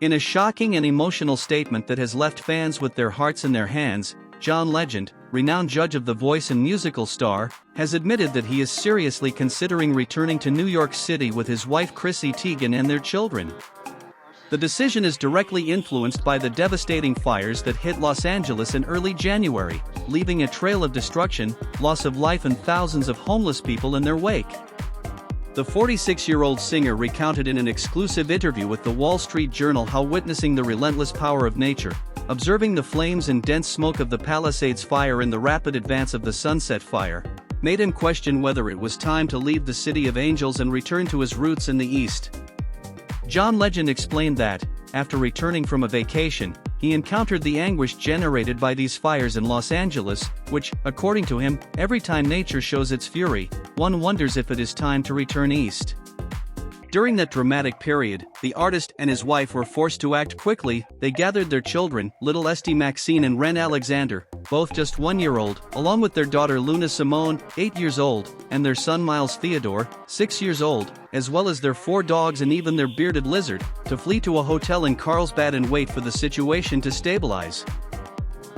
In a shocking and emotional statement that has left fans with their hearts in their hands, John Legend, renowned judge of The Voice and musical star, has admitted that he is seriously considering returning to New York City with his wife Chrissy Teigen and their children. The decision is directly influenced by the devastating fires that hit Los Angeles in early January, leaving a trail of destruction, loss of life and thousands of homeless people in their wake. The 46-year-old singer recounted in an exclusive interview with the Wall Street Journal how witnessing the relentless power of nature, observing the flames and dense smoke of the Palisades fire and the rapid advance of the Sunset Fire, made him question whether it was time to leave the City of Angels and return to his roots in the East. John Legend explained that, after returning from a vacation, he encountered the anguish generated by these fires in Los Angeles, which, according to him, every time nature shows its fury, one wonders if it is time to return east. During that dramatic period, the artist and his wife were forced to act quickly. They gathered their children, little Esty Maxine and Ren Alexander, both just 1 year old, along with their daughter Luna Simone, 8 years old, and their son Miles Theodore, 6 years old, as well as their 4 dogs and even their bearded lizard, to flee to a hotel in Carlsbad and wait for the situation to stabilize.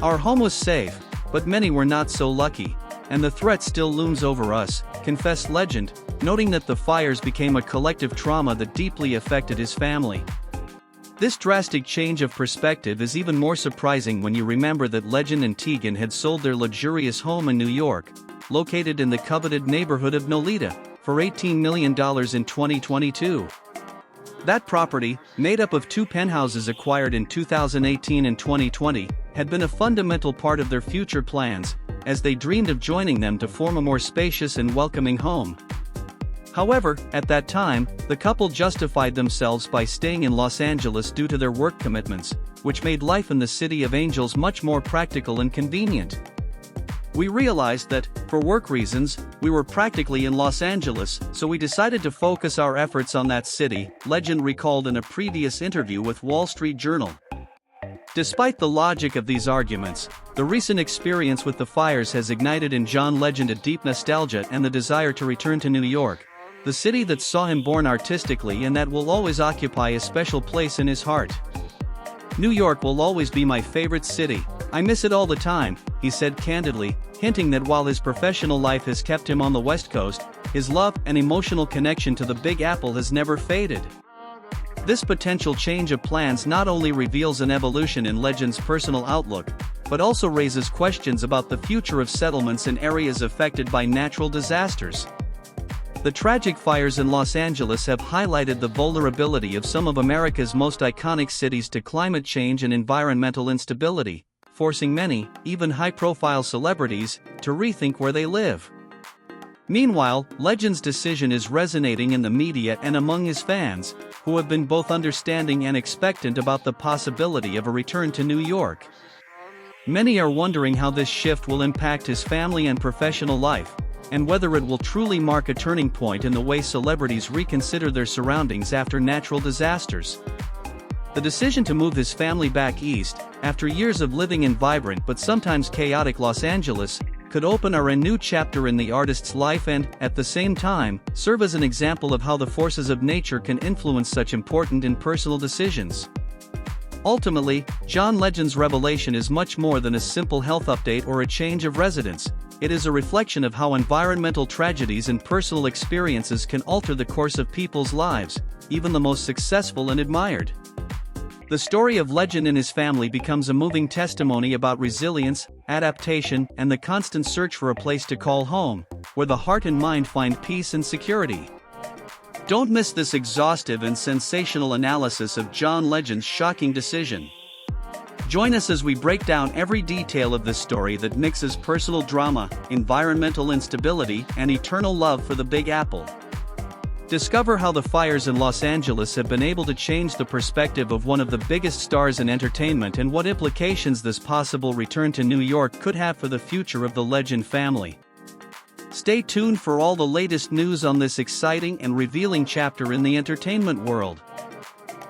Our home was safe, but many were not so lucky, and the threat still looms over us, confessed Legend, noting that the fires became a collective trauma that deeply affected his family. This drastic change of perspective is even more surprising when you remember that Legend and Teigen had sold their luxurious home in New York, located in the coveted neighborhood of Nolita, for $18 million in 2022. That property, made up of 2 penthouses acquired in 2018 and 2020, had been a fundamental part of their future plans, as they dreamed of joining them to form a more spacious and welcoming home. However, at that time, the couple justified themselves by staying in Los Angeles due to their work commitments, which made life in the City of Angels much more practical and convenient. We realized that, for work reasons, we were practically in Los Angeles, so we decided to focus our efforts on that city, Legend recalled in a previous interview with Wall Street Journal. Despite the logic of these arguments, the recent experience with the fires has ignited in John Legend a deep nostalgia and the desire to return to New York, the city that saw him born artistically and that will always occupy a special place in his heart. New York will always be my favorite city. I miss it all the time, he said candidly, hinting that while his professional life has kept him on the West Coast, his love and emotional connection to the Big Apple has never faded. This potential change of plans not only reveals an evolution in Legend's personal outlook, but also raises questions about the future of settlements in areas affected by natural disasters. The tragic fires in Los Angeles have highlighted the vulnerability of some of America's most iconic cities to climate change and environmental instability, forcing many, even high-profile celebrities, to rethink where they live. Meanwhile, Legend's decision is resonating in the media and among his fans, who have been both understanding and expectant about the possibility of a return to New York. Many are wondering how this shift will impact his family and professional life, and whether it will truly mark a turning point in the way celebrities reconsider their surroundings after natural disasters. The decision to move his family back east, after years of living in vibrant but sometimes chaotic Los Angeles, could open a new chapter in the artist's life and, at the same time, serve as an example of how the forces of nature can influence such important and personal decisions. Ultimately, John Legend's revelation is much more than a simple health update or a change of residence. It is a reflection of how environmental tragedies and personal experiences can alter the course of people's lives, even the most successful and admired. The story of Legend and his family becomes a moving testimony about resilience, adaptation, and the constant search for a place to call home, where the heart and mind find peace and security. Don't miss this exhaustive and sensational analysis of John Legend's shocking decision. Join us as we break down every detail of this story that mixes personal drama, environmental instability, and eternal love for the Big Apple. Discover how the fires in Los Angeles have been able to change the perspective of one of the biggest stars in entertainment and what implications this possible return to New York could have for the future of the Legend family. Stay tuned for all the latest news on this exciting and revealing chapter in the entertainment world.